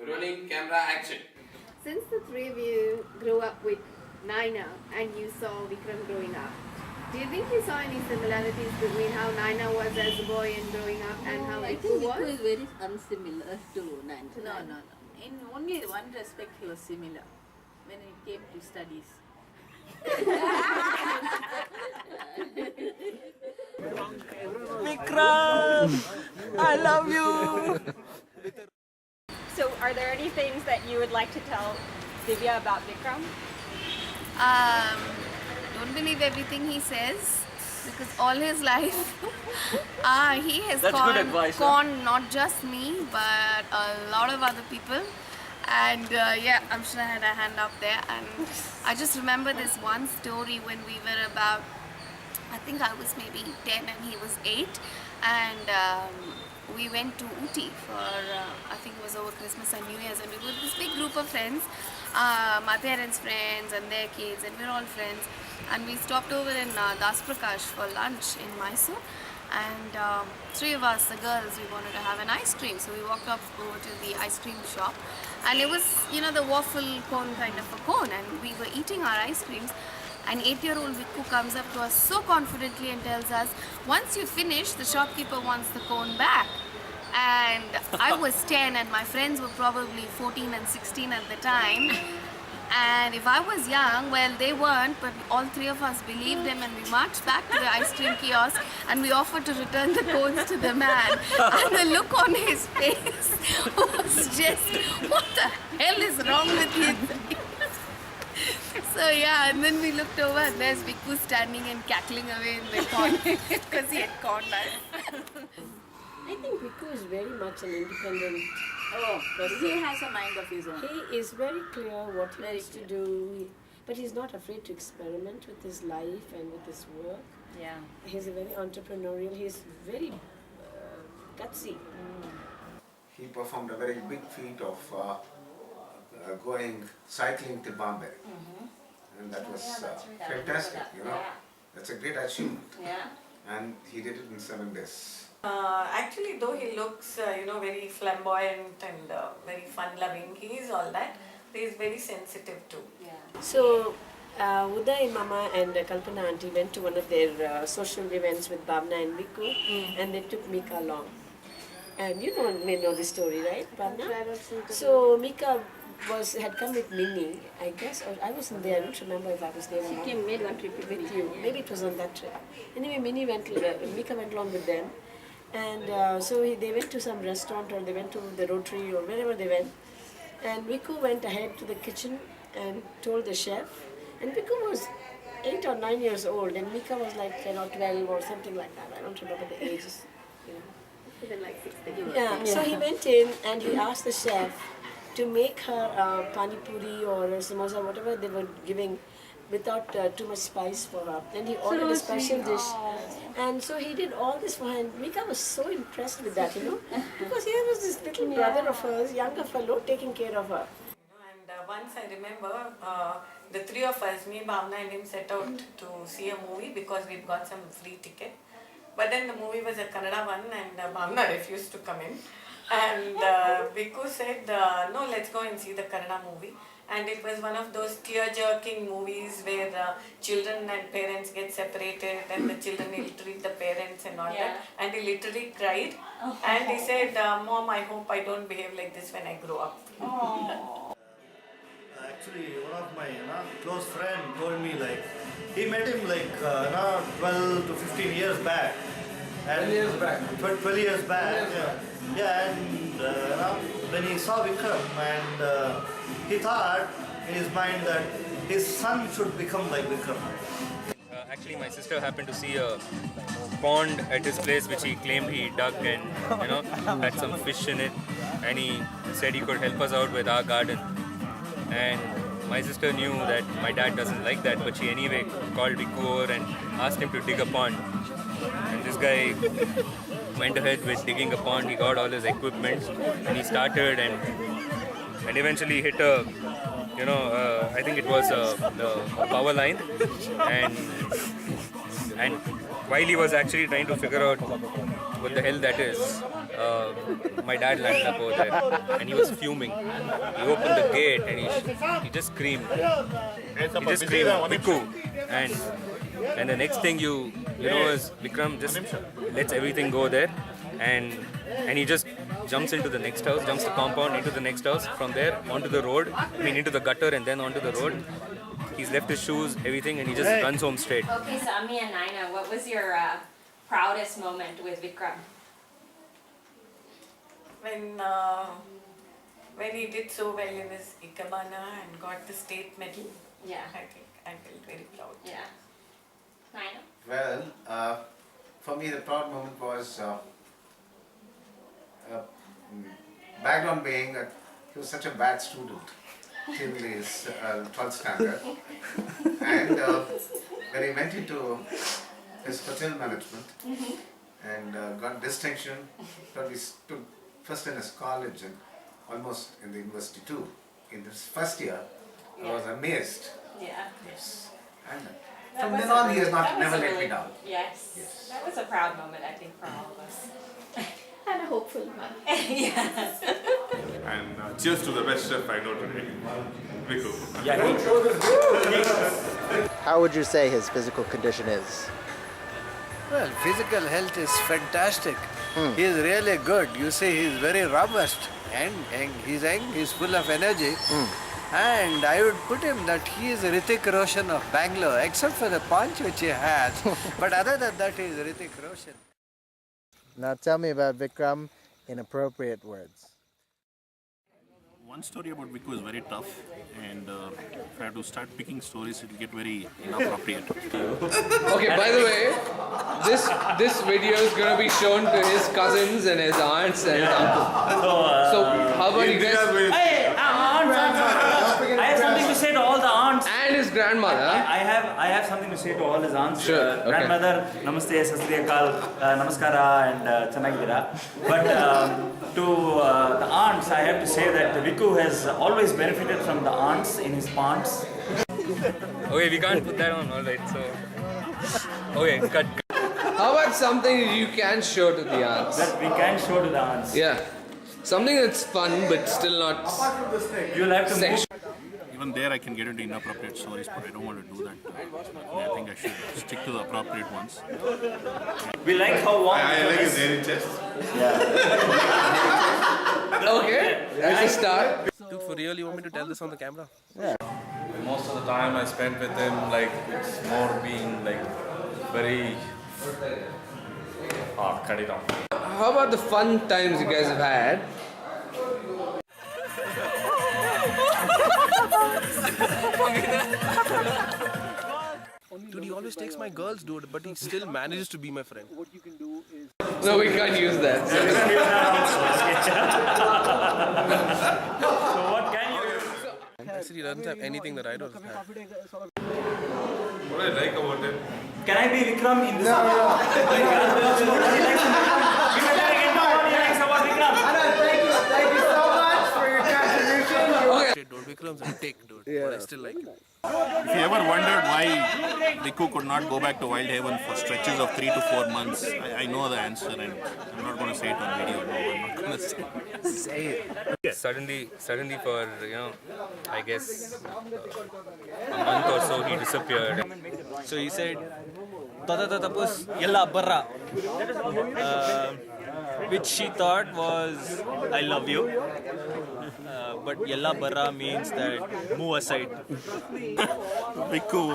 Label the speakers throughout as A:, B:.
A: Rolling camera action.
B: Since the three of you grew up with Naina and you saw Vikram growing up, do you think you saw any similarities between how Naina was as a boy and growing up and how
C: I
B: Viku
C: think
B: was?
C: Viku is very unsimilar to Nanda.
D: No. In only one respect he was similar when it came to studies.
E: Vikram, I love you.
F: So are there any things that you would like to tell Divya about Vikram?
B: Don't believe everything he says because all his life he has
E: That's good advice, huh?
B: conned not just me but a lot of other people. And yeah, I'm sure I had a hand up there. And I just remember this one story when we were about, I think I was maybe 10 and he was 8. And we went to Ooty for, I think it was over Christmas and New Year's. And we were this big group of friends, my parents' friends and their kids, and we're all friends. And we stopped over in Das Prakash for lunch in Mysore. And three of us, the girls, we wanted to have an ice cream. So we walked up over to the ice cream shop. And it was, you know, the waffle cone kind of a cone. And we were eating our ice creams. An 8-year-old Viku comes up to us so confidently and tells us, once you finish, the shopkeeper wants the cone back. And I was 10 and my friends were probably 14 and 16 at the time. And if I was young, well, they weren't, but all three of us believed him and we marched back to the ice cream kiosk and we offered to return the cones to the man. And the look on his face was just, what the hell is wrong with you? So yeah, and then we looked over and there's Viku standing and cackling away in the corner because he had conned us.
C: I think Viku is very much an independent person.
D: He has a mind of his own.
C: He is very clear what he wants to do, but he's not afraid to experiment with his life and with his work.
D: Yeah.
C: He's a very entrepreneurial, he's very gutsy.
G: He performed a very big feat of going cycling to Bombay. And that was fantastic, you know. That's a great achievement.
D: Yeah.
G: And he did it in 7 days.
H: Actually, though he looks, very flamboyant and very fun-loving, he is all that. He is very sensitive too.
D: Yeah.
C: So, Uday Mama and Kalpana Auntie went to one of their social events with Bhavna and Viku, and they took Mika along. And you may know the story, right, Bhavna? So Mika had come with Minnie, I guess, or I wasn't there. I don't remember if I was there or not.
B: She made one trip
C: with you. Maybe it was on that trip. Anyway, Mika went along with them, and so they went to some restaurant or they went to the Rotary or wherever they went. And Viku went ahead to the kitchen and told the chef. And Viku was 8 or 9 years old, and Mika was like 10 or 12 or something like that. I don't remember the ages. You know.
B: Like 16.
C: Yeah. So he went in and he asked the chef to make her pani puri or a samosa, whatever they were giving, without too much spice for her. Then he ordered a special dish. And so he did all this for her. And Mika was so impressed with that, you know, because here was this little brother of hers, younger fellow, taking care of her.
H: And once I remember, the three of us, me, Bhavna and him, set out to see a movie because we'd got some free ticket. But then the movie was a Kannada one and Bhavna refused to come in. And Viku said, no, let's go and see the Kannada movie. And it was one of those tear-jerking movies where children and parents get separated and the children ill-treat the parents and all that. And he literally cried. And he said, Mom, I hope I don't behave like this when I grow up.
I: Actually, one of my close friend told me he met him 12 to 15 years back. And
G: 12 years back.
I: 12 years back. Yeah, and when he saw Vikram and he thought in his mind that his son should become like Vikram.
J: Actually, my sister happened to see a pond at his place which he claimed he dug and had some fish in it, and he said he could help us out with our garden. And my sister knew that my dad doesn't like that, but she anyway called Viku over and asked him to dig a pond. And this guy went ahead with digging a pond. He got all his equipment and he started and eventually hit a, I think it was the power line, and while he was actually trying to figure out what the hell that is, my dad landed up over there and he was fuming. He opened the gate and he just screamed. He just screamed, Viku. And the next thing you know is Vikram just lets everything go there and he just jumps into the next house, jumps the compound into the next house, from there onto the road, into the gutter and then onto the road. He's left his shoes, everything, and he just runs home straight.
F: Okay, so Ami and Naina, what was your proudest moment with Vikram?
H: When he did so well in his Ikebana and got the state medal,
F: Yeah.
H: I felt very proud.
F: Yeah. Naina?
G: Well, for me the proud moment was background being that he was such a bad student till his 12th standard, and when he went into his hotel management and got distinction, probably stood first in his college and almost in the university too. In his first year, I was amazed.
F: Yeah.
G: Yes, and from then on he has never let me down.
F: Yes.
G: Yes.
F: That was a proud moment, I think, for all of us.
B: And a hopeful one.
F: Yes.
A: And cheers to the best chef I know today, Viku.
K: How would you say his physical condition is?
L: Well, physical health is fantastic. He is really good. You see, he is very robust and he's young, he's full of energy. And I would put him that he is Hrithik Roshan of Bangalore, except for the punch which he has. But other than that, he is Hrithik Roshan.
K: Now tell me about Vikram in appropriate words.
A: One story about Viku is very tough, and if I have to start picking stories, it will get very inappropriate.
E: Okay, by the way, this video is going to be shown to his cousins and his aunts and uncles. So how about you guys?
M: Hey, I have something to say to all the aunts.
E: And his grandmother.
M: I have something to say to all his aunts.
E: Sure. Okay.
M: Grandmother, namaste, sasriyakal, namaskara, and chanagidira. But to the aunts, I have to say that Viku has always benefited from the aunts in his ponds.
J: Okay, we can't put that on, alright, so... Okay, cut.
E: How about something you can show to the aunts?
M: That we can show to the aunts.
E: Yeah. Something that's fun but still not
M: You'll have to
E: sexual.
A: Even there, I can get into inappropriate stories, but I don't want to do that. I think I should stick to the appropriate ones.
M: We like how warm
A: I like his
M: is.
A: hairy chest.
E: Okay, that's a start.
N: Dude, for real, you want me to tell this on the camera?
K: Yeah.
O: Most of the time I spent with him, like, it's more being, like, very... cut it off.
E: How about the fun times you guys have had?
N: Dude, he always takes my girls, dude, but he still manages to be my friend.
E: No, we can't use that.
M: So what can you do?
N: I said he doesn't have anything that I don't have.
O: What I like about him?
M: Can I be Vikram in this? No. Give me a again. What do you like about Vikram?
L: Thank you so much for your contribution.
E: Okay.
N: Dude, Vikram's a dick, dude, but I still like him.
A: If you ever wondered why Viku could not go back to Wild Haven for stretches of 3 to 4 months, I know the answer, and I'm not going to say it on video. No, I'm not going to say it.
K: Say it.
J: Suddenly for, I guess a month or so he disappeared.
P: So he said, Tatatapus yalla barra, which she thought was I love you. But yalla barra means that move aside.
A: Viku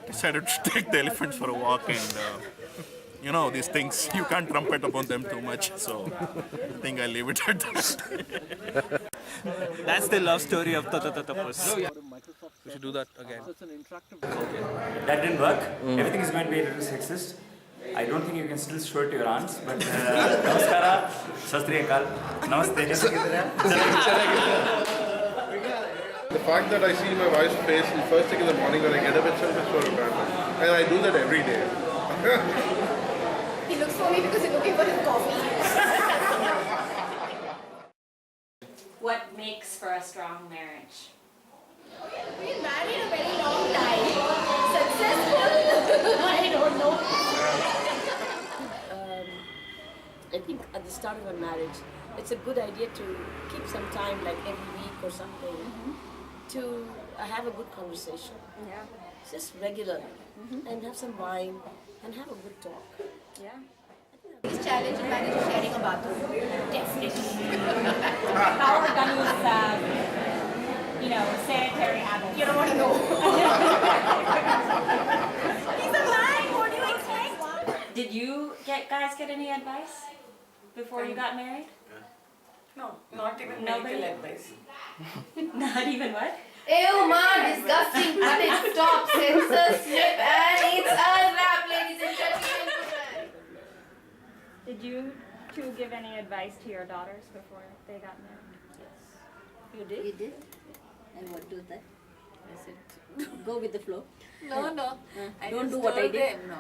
A: decided to take the elephants for a walk, and these things, you can't trumpet upon them too much, so I think I'll leave it at that.
P: That's the love story of Tatatapus.
N: We should do that again.
M: That didn't work. Everything is going to be a little sexist. I don't think you can still show it to your aunts, but namaskara, sastriyakal, namaste,
A: The fact that I see my wife's face the first thing in the morning when I get up itself is for a grandma. And I do that every day.
B: He looks for me because he's looking for his coffee.
F: What makes for a strong marriage?
B: We've been married a very long time. Successful? I don't know.
C: I think at the start of a marriage, it's a good idea to keep some time, like every week or something, to have a good conversation.
F: Yeah.
C: Just regularly, and have some wine, and have a good talk.
F: Yeah.
D: This challenge in marriage is sharing a bathroom. Definitely.
F: How are Ganu's, sanitary habits?
D: You don't want to know.
F: He's alive. What do you expect? Did you guys get any advice before you got married?
H: No, not even
F: Nobody?
H: medical advice.
F: Not even what?
B: Ew, man, disgusting. Cut it, stop, censor, slip, and it's a wrap, ladies and gentlemen.
F: Did you two give any advice to your daughters before they got married?
C: You did?
D: You did? And what do that? I said, go with the flow.
H: No. I
D: Don't
H: just
D: do what I
H: told
D: did.
H: them, no.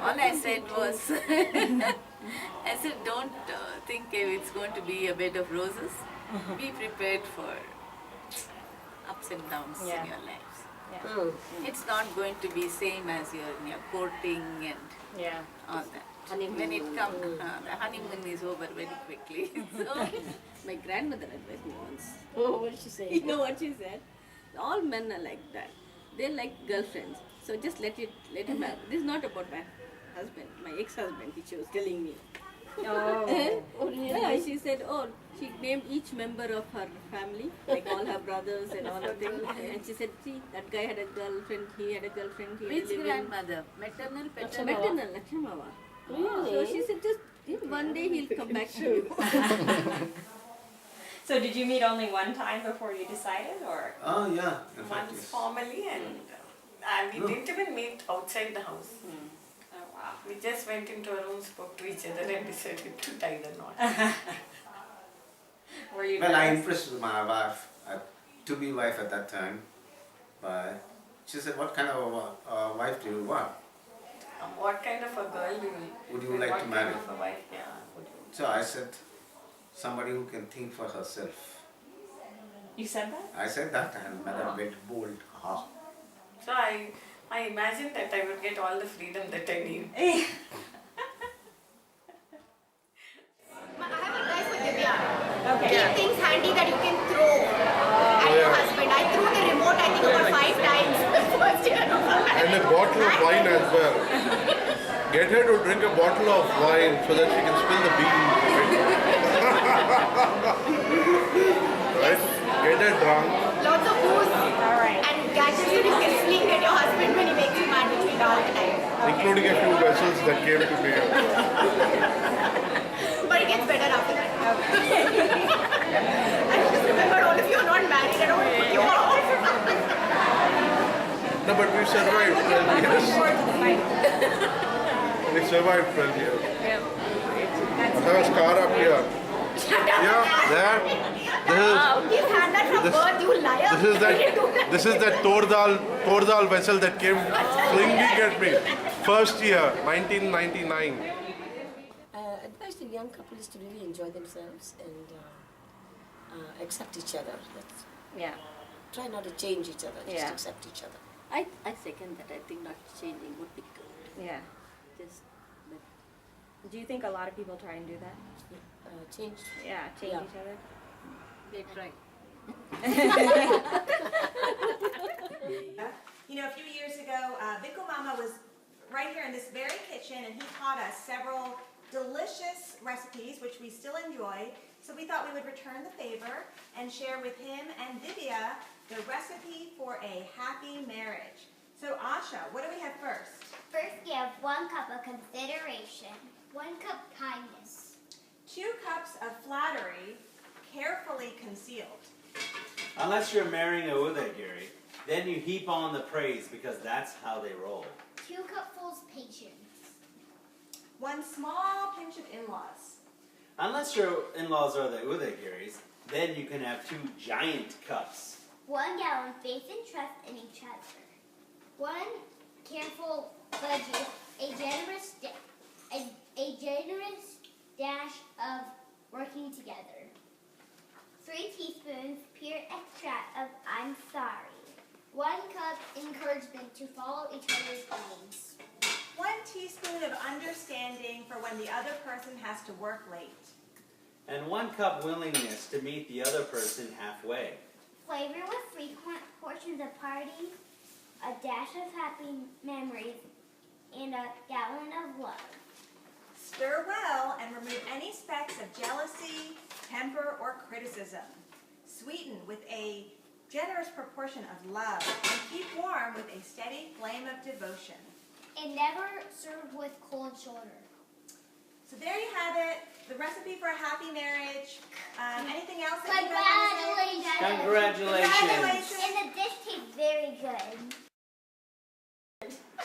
H: All I said was, I said, don't think it's going to be a bed of roses. Be prepared for ups and downs in
F: Yeah.
H: your lives.
F: Yeah.
H: It's not going to be same as your courting and
F: Yeah.
H: all that. When it comes, the honeymoon is over very quickly. So,
D: My grandmother advised me once.
C: Oh, what did she say?
D: You know what she said? All men are like that. They like girlfriends. So just let him have. This is not about my husband, my ex-husband, which she was telling me.
F: Oh.
D: Yeah, she said, she named each member of her family, like all her brothers and all of them. And she said, see, that guy had a girlfriend, he had a girlfriend, he had
H: which
D: a live-in.
H: grandmother? Maternal, paternal?
D: Maternal, Lakshmava. So she said, just one day he'll come back to you.
F: So did you meet only one time before you decided, or?
G: Oh, yeah. In fact,
H: Once
G: yes.
H: formally and we didn't even meet outside the house.
F: Oh wow.
H: We just went into a room, spoke to each other and decided to tie the knot.
F: Were you?
G: Well, I
F: nervous?
G: impressed my wife, to-be wife at that time. But she said, what kind of a wife do you want?
H: What kind of a girl
G: Would you like to marry?
H: What kind of a wife, yeah. Would you?
G: So I said, somebody who can think for herself.
F: You said that?
G: I said that and Madam went bold. Ah.
H: So I imagined that I would get all the freedom that I need.
B: I have advice for Divya.
F: Okay.
B: Keep things handy that you can throw at your husband. I threw the remote, I think, about 5 times the first year of our marriage.
O: And a bottle of wine as well. Get her to drink a bottle of wine so that she can spill the beans. Right? Get her drunk.
B: Lots of booze
F: Alright.
B: and gadgets that you can fling at your husband when he makes you mad between all the time.
O: Including a few vessels that came to me.
B: But it gets better after that. And just remember, all of you are not married. I don't want to put you off.
O: No, but we survived 12 years. We survived 12 years. I have a scar up here. Yeah, there.
B: He's had that from birth, you liar.
O: This is that Tordal vessel that came flinging at me. First year, 1999.
C: Advice to young couples to really enjoy themselves and accept each other.
F: Yeah.
C: Try not to change each other, just
F: Yeah.
C: accept each other.
D: I second that. I think not changing would be good.
F: Yeah.
D: Just
F: Do you think a lot of people try and do that?
C: Change.
F: Yeah, change
C: Yeah.
F: each other.
D: they try.
Q: You know, a few years ago, Viku Mama was right here in this very kitchen, and he taught us several delicious recipes, which we still enjoy. So we thought we would return the favor and share with him and Divya the recipe for a happy marriage. So Asha, what do we have first?
R: First, give 1 cup of consideration, 1 cup kindness,
Q: 2 cups of flattery, carefully concealed.
S: Unless you're marrying a Udagiri, then you heap on the praise because that's how they roll.
R: 2 cupfuls patience,
Q: 1 small pinch of in-laws.
S: Unless your in-laws are the Udagiris, then you can have 2 giant cups.
R: 1 gallon faith and trust in each other, 1 careful budget, a generous dash of working together, 3 teaspoons pure extract of I'm sorry, 1 cup encouragement to follow each other's dreams,
Q: 1 teaspoon of understanding for when the other person has to work late.
S: And 1 cup willingness to meet the other person halfway.
R: Flavor with frequent portions of party, a dash of happy memories, and a gallon of love.
Q: Stir well and remove any specks of jealousy, temper, or criticism. Sweeten with a generous proportion of love and keep warm with a steady flame of devotion.
R: And never serve with cold shoulder.
Q: So there you have it, the recipe for a happy marriage. Anything else that you guys want to say?
R: Congratulations. And the dish tastes very good.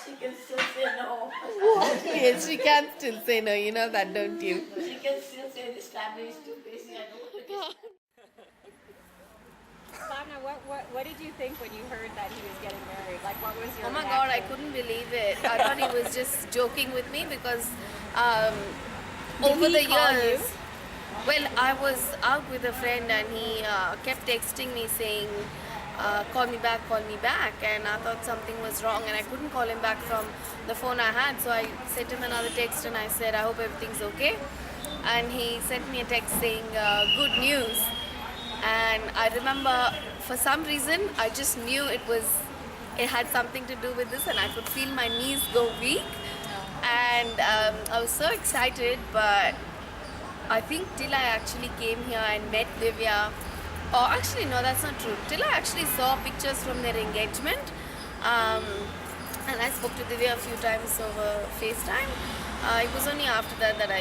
C: She can still say no.
B: Yes, she can still say no. You know that, don't you?
C: She can still say this family is too busy. I don't want to get.
T: Bhavna, what did you think when you heard that he was getting married? Like, what was your
B: Oh my God, I
T: reaction?
B: couldn't believe it. I thought he was just joking with me because
T: Did
B: over
T: he
B: the
T: call
B: years,
T: you?
B: well, I was out with a friend and he kept texting me saying, call me back, and I thought something was wrong and I couldn't call him back from the phone I had, so I sent him another text and I said, I hope everything's okay. And he sent me a text saying, good news. And I remember, for some reason, I just knew it had something to do with this, and I could feel my knees go weak. And I was so excited, but I think till I actually came here and met Divya, or actually no, that's not true. Till I actually saw pictures from their engagement, and I spoke to Divya a few times over FaceTime. It was only after that that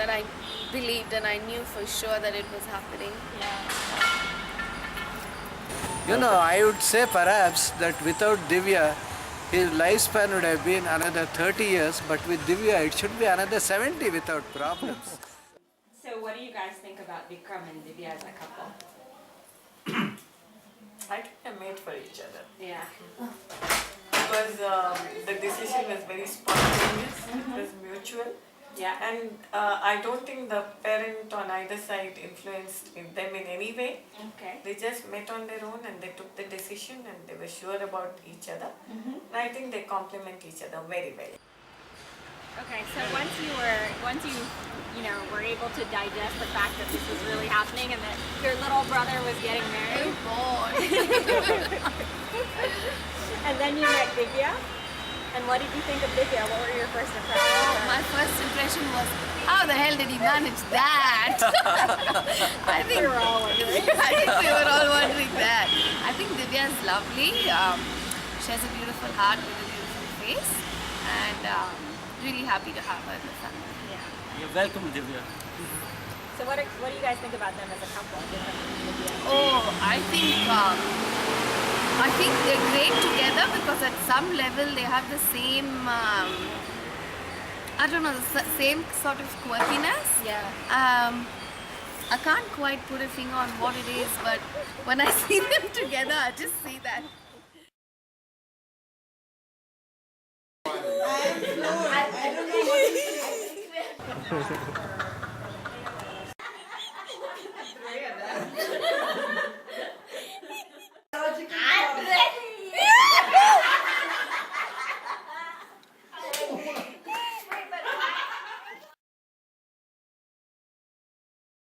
B: I believed and I knew for sure that it was happening.
L: You know, I would say perhaps that without Divya, his lifespan would have been another 30 years, but with Divya, it should be another 70 without problems.
F: So what do you guys think about Vikram and Divya as a couple?
H: I think they're made for each other.
F: Yeah.
H: Because the decision was very spontaneous, it was mutual.
F: Yeah.
H: And I don't think the parent on either side influenced them in any way.
F: Okay.
H: They just met on their own and they took the decision and they were sure about each other.
F: Mhm.
H: And I think they complement each other very well.
T: Okay, so once you were able to digest the fact that this was really happening and that your little brother was getting married. And then you met Divya. And what did you think of Divya? What were your first impressions?
B: My first impression was, how the hell did he manage that? I think
T: we were all wondering.
B: I think we were all wondering that. I think Divya is lovely. She has a beautiful heart with a beautiful face, and really happy to have her in the family.
T: Yeah.
P: You're welcome, Divya.
T: So what do you guys think about them as a couple? Divya and Divya?
B: Oh, I think they're great together because at some level they have the same, I don't know, the same sort of quirkiness.
T: Yeah.
B: I can't quite put a finger on what it is, but when I see them together, I just see that.
C: I don't know what to say.